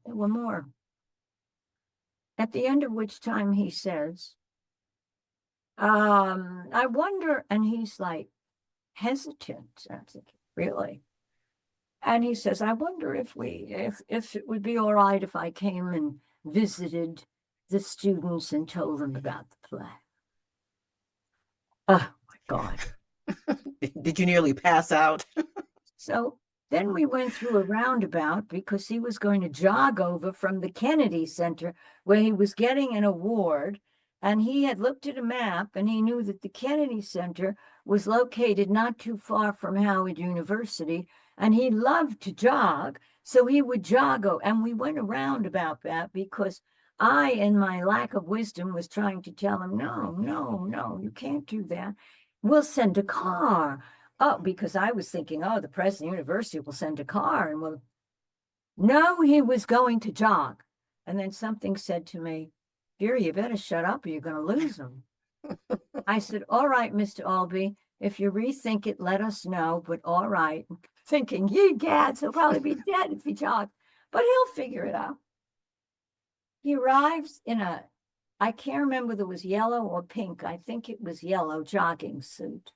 At the end of which time he says, I wonder, and he's like hesitant. I think, really? And he says, I wonder if it would be all right if I came and visited the students and told them about the play. Oh my God. Did you nearly pass out? So then we went through a roundabout because he was going to jog over from the Kennedy Center where he was getting an award. And he had looked at a map and he knew that the Kennedy Center was located not too far from Howard University. And he loved to jog. So he would jog. And we went around about that because I, in my lack of wisdom, was trying to tell him, no, you can't do that. We'll send a car. Oh, because I was thinking, oh, the president of the university will send a car. And we'll... No, he was going to jog. And then something said to me, Vera, you better shut up or you're going to lose him. I said, all right, Mr. Albee, if you rethink it, let us know, but all right. Thinking, ye gads, he'll probably be dead if he jogs, but he'll figure it out. He arrives in I can't remember whether it was yellow or pink. I think it was yellow jogging suit,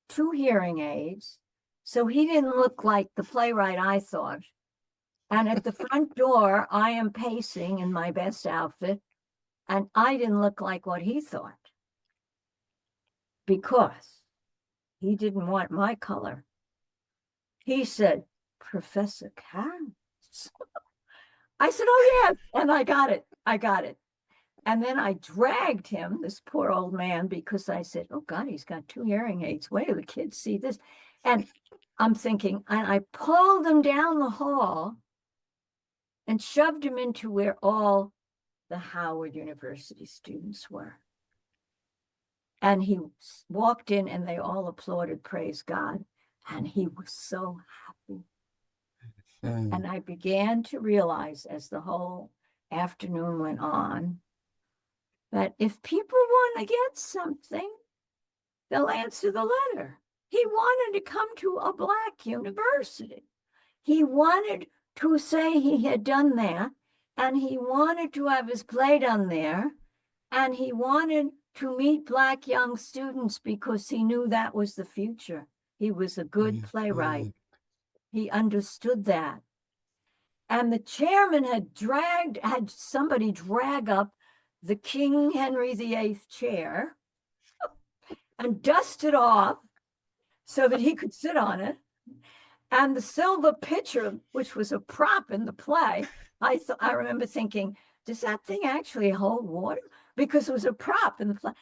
2 hearing aids. So he didn't look like the playwright I thought. And at the front door, I am pacing in my best outfit. And I didn't look like what he thought because he didn't want my color. He said, Professor Katz. I said, oh, yes. And I got it. And then I dragged him, this poor old man, because I said, oh, God, he's got 2 hearing aids. Wait till the kids see this. And I'm thinking, and I pulled him down the hall and shoved him into where all the Howard University students were. And he walked in and they all applauded, praise God. And he was so happy. And I began to realize as the whole afternoon went on, that if people want to get something, they'll answer the letter. He wanted to come to a Black university. He wanted to say he had done that, and he wanted to have his play done there, and he wanted to meet Black young students because he knew that was the future. He was a good playwright. He understood that. And the chairman had somebody drag up the King Henry VIII chair and dust it off so that he could sit on it. And the silver pitcher, which was a prop in the play, I remember thinking, does that thing actually hold water? Because it was a prop in the play.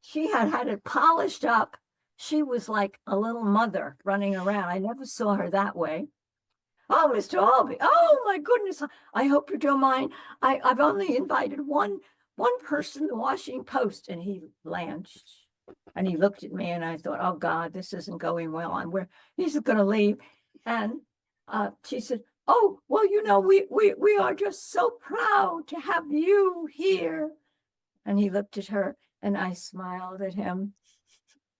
She had it polished up. She was like a little mother running around. I never saw her that way. Oh, Mr. Albee. Oh, my goodness. I hope you don't mind. I've only invited one person, the Washington Post. And he blanched. And he looked at me and I thought, oh, God, this isn't going well. He's going to leave. And she said, oh, well, we are just so proud to have you here. And he looked at her and I smiled at him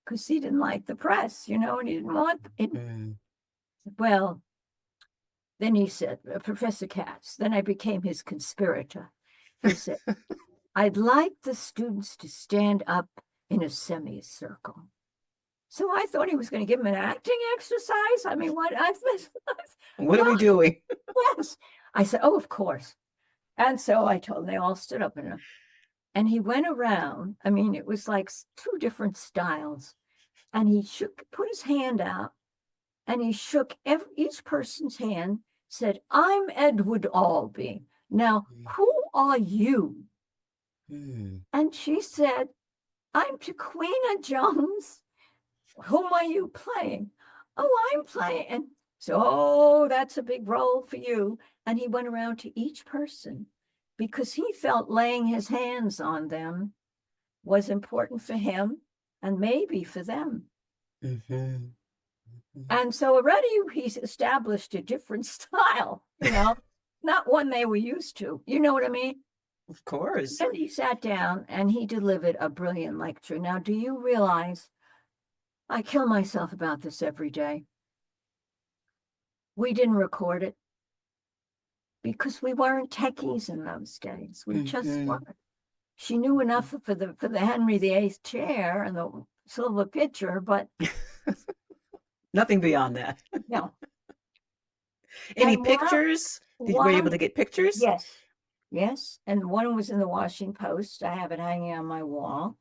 because he didn't like the press, and he didn't want it. Well, then he said, Professor Katz, then I became his conspirator. He said, I'd like the students to stand up in a semicircle. So I thought he was going to give him an acting exercise. I mean, what are we doing? Yes. I said, oh, of course. And so I told them they all stood up and he went around. I mean, it was like 2 different styles. And he put his hand out and he shook each person's hand, said, I'm Edward Albee. Now, who are you? And she said, I'm Jaquina Jones. Whom are you playing? Oh, I'm playing. And so, oh, that's a big role for you. And he went around to each person because he felt laying his hands on them was important for him and maybe for them. And so already he's established a different style, not one they were used to. You know what I mean? Of course. And he sat down and he delivered a brilliant lecture. Now, do you realize I kill myself about this every day? We didn't record it. because we weren't techies in those days. We just Mhm. weren't. She knew enough for the Henry VIII chair and the silver pitcher, but Nothing beyond that. no. Any And pictures? Were you able to get pictures? yes, yes. And one was in the Washington Post. I have it hanging on my wall.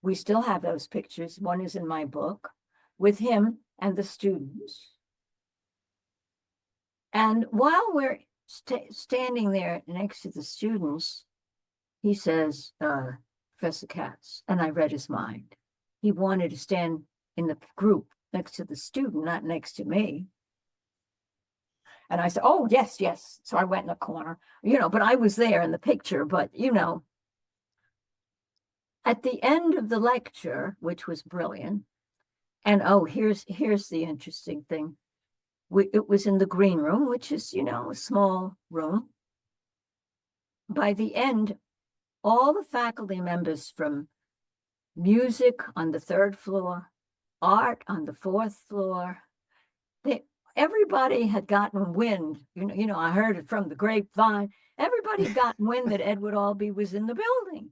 We still have those pictures. One is in my book with him and the students. And while we're standing there next to the students, he says, Professor Katz, and I read his mind. He wanted to stand in the group next to the student, not next to me. And I said, oh, yes, yes. So I went in the corner, but I was there in the picture. But, at the end of the lecture, which was brilliant, and here's the interesting thing. It was in the green room, which is, a small room. By the end, all the faculty members from music on the 3rd floor, art on the 4th floor, everybody had gotten wind. I heard it from the grapevine. Everybody had gotten wind that Edward Albee was in the building.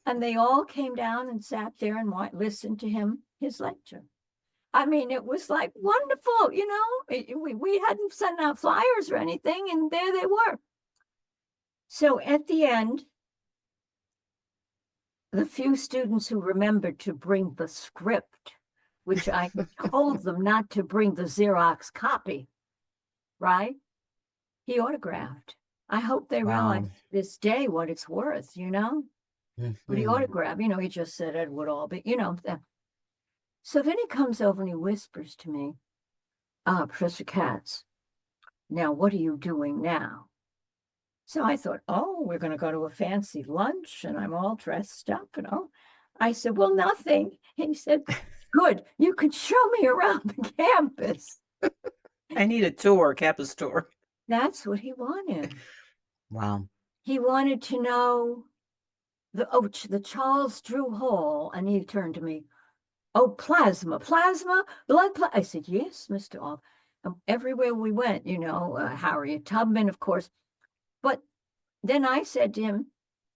And they all came down and sat there and listened to his lecture. I mean, it was like wonderful, we hadn't sent out flyers or anything, and there they were. So at the end, the few students who remembered to bring the script, which I told them not to bring the Xerox copy, right? He autographed. I hope they realize this day what it's worth, But he autographed, he just said Edward Albee, So then he comes over and he whispers to me, Professor Katz, now what are you doing now? So I thought, we're going to go to a fancy lunch and I'm all dressed up and I said, well, nothing. He said, good, you can show me around the campus. I need a tour, campus tour. That's what he wanted. Wow. He wanted to know the Charles Drew Hall, and he turned to me, plasma, blood. I said, yes, Mr. Albee. Everywhere we went, Harriet Tubman, of course. But then I said to him,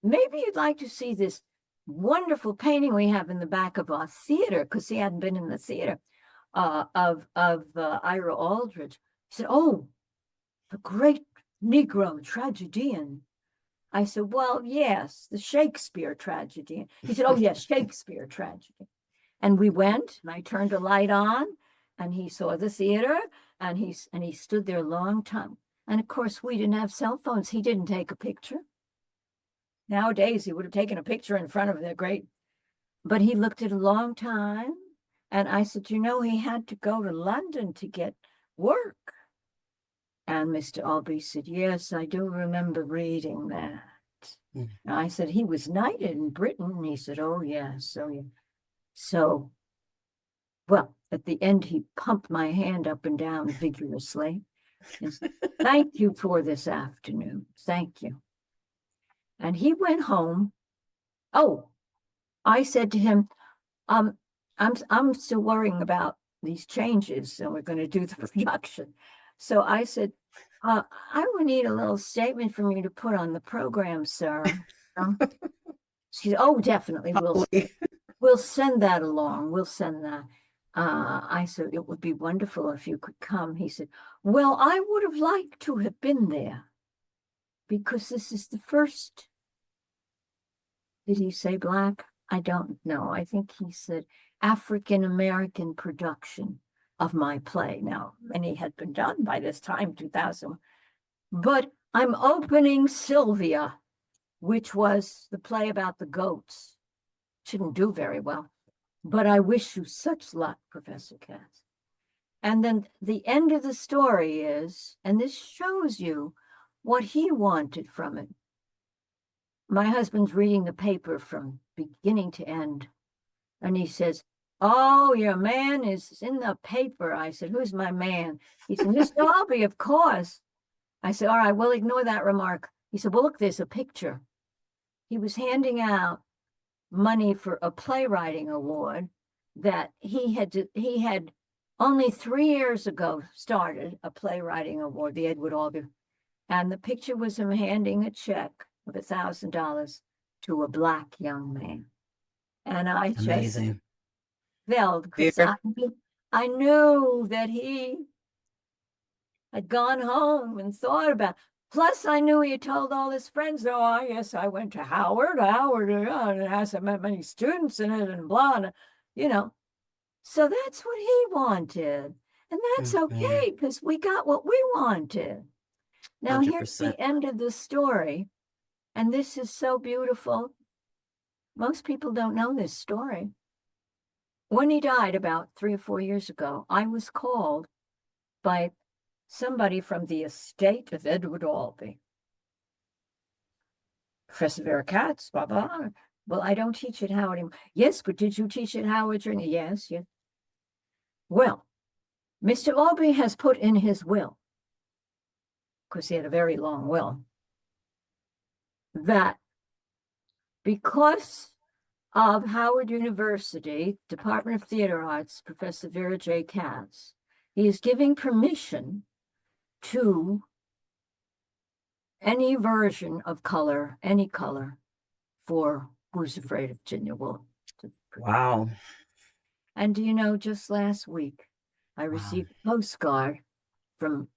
maybe you'd like to see this wonderful painting we have in the back of our theater, because he hadn't been in the theater, of Ira Aldridge. He said, the great Negro tragedian. I said, well, yes, the Shakespeare tragedy. He said, yes, Shakespeare tragedy. And we went, and I turned a light on, and he saw the theater, and he stood there a long time. And of course, we didn't have cell phones. He didn't take a picture. Nowadays, he would have taken a picture in front of the great, but he looked at a long time. And I said, he had to go to London to get work. And Mr. Albee said, yes, I do remember reading that. Mm-hmm. I said, he was knighted in Britain. And he said, oh, yes. So, well, at the end, he pumped my hand up and down vigorously. And said, thank you for this afternoon. Thank you. And he went home. I said to him, I'm still worrying about these changes, and we're going to do the production. So I said, I would need a little statement from you to put on the program, sir. She said, definitely. We'll send that along. We'll send that. I said, it would be wonderful if you could come. He said, well, I would have liked to have been there because this is the first. Did he say black? I don't know. I think he said African-American production of my play. Now, many had been done by this time, 2000. But I'm opening Sylvia, which was the play about the goats. Shouldn't do very well. But I wish you such luck, Professor Katz. And then the end of the story is, and this shows you what he wanted from it. My husband's reading the paper from beginning to end. And he says, your man is in the paper. I said, who's my man? He said, Mr. Albee, of course. I said, all right, we'll ignore that remark. He said, well, look, there's a picture. He was handing out money for a playwriting award that he had only 3 years ago started a playwriting award, the Edward Albee. And the picture was him handing a check of $1,000 to a Black young man. And I just Amazing. felt, because Vera, I knew that he had gone home and thought about. Plus, I knew he had told all his friends, "Oh, yes, I went to Howard. And it hasn't met many students in it, and blah, and, you know." So that's what he wanted, and that's okay because we got what we wanted. Now, here's 100%. the end of the story, and this is so beautiful. Most people don't know this story. When he died about 3 or 4 years ago, I was called by somebody from the estate of Edward Albee. Professor Vera Katz, blah, blah. Well, I don't teach at Howard anymore. Yes, but did you teach at Howard? Yes, yes. Well, Mr. Albee has put in his will, because he had a very long will, that because of Howard University, Department of Theater Arts, Professor Vera J. Katz, he is giving permission to any version of color, any color, for Who's Afraid of Virginia Woolf. Wow. And do you know, just last week, I received a postcard from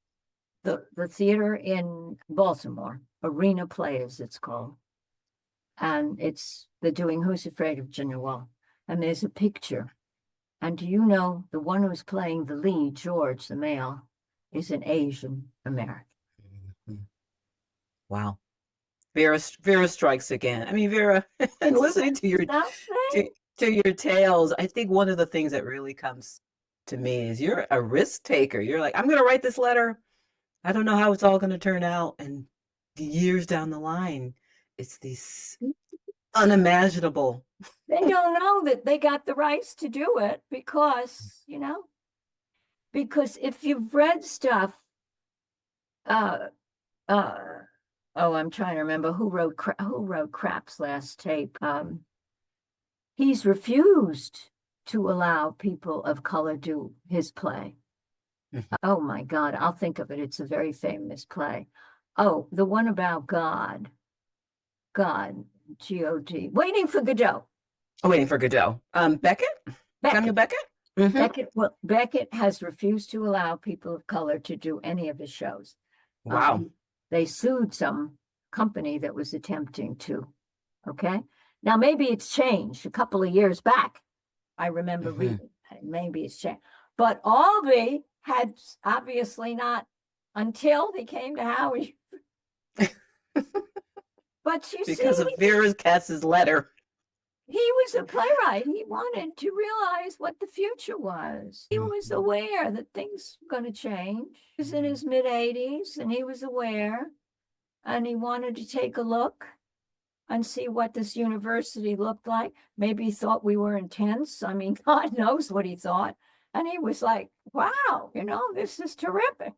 the theater in Baltimore, Arena Play, as it's called. And they're doing Who's Afraid of Virginia Woolf. And there's a picture. And do you know, the one who's playing the lead, George, the male, is an Asian American. Wow. Vera strikes again. I mean, Vera, and listening to your tales, I think one of the things that really comes to me is you're a risk taker. You're like, I'm going to write this letter. I don't know how it's all going to turn out. And the years down the line, it's these unimaginable. They don't know that they got the rights to do it because, because if you've read stuff, I'm trying to remember who wrote Crap's last tape. He's refused to allow people of color do his play. Oh my God, I'll think of it. It's a very famous play. Oh, the one about God, G-O-D, Waiting for Godot. Oh, Waiting for Godot. Beckett? Samuel Beckett? Mm-hmm. Beckett has refused to allow people of color to do any of his shows. Wow. They sued some company that was attempting to. Okay. Now, maybe it's changed a couple of years back. I remember reading, maybe it's changed. But Albee had obviously not until they came to Howard. But you see, because of Vera Katz's letter. He was a playwright. He wanted to realize what the future was. He was aware that things were going to change. He was in his mid-80s, and he was aware, and he wanted to take a look and see what this university looked like. Maybe he thought we were intense. I mean, God knows what he thought. And he was like, wow, this is terrific.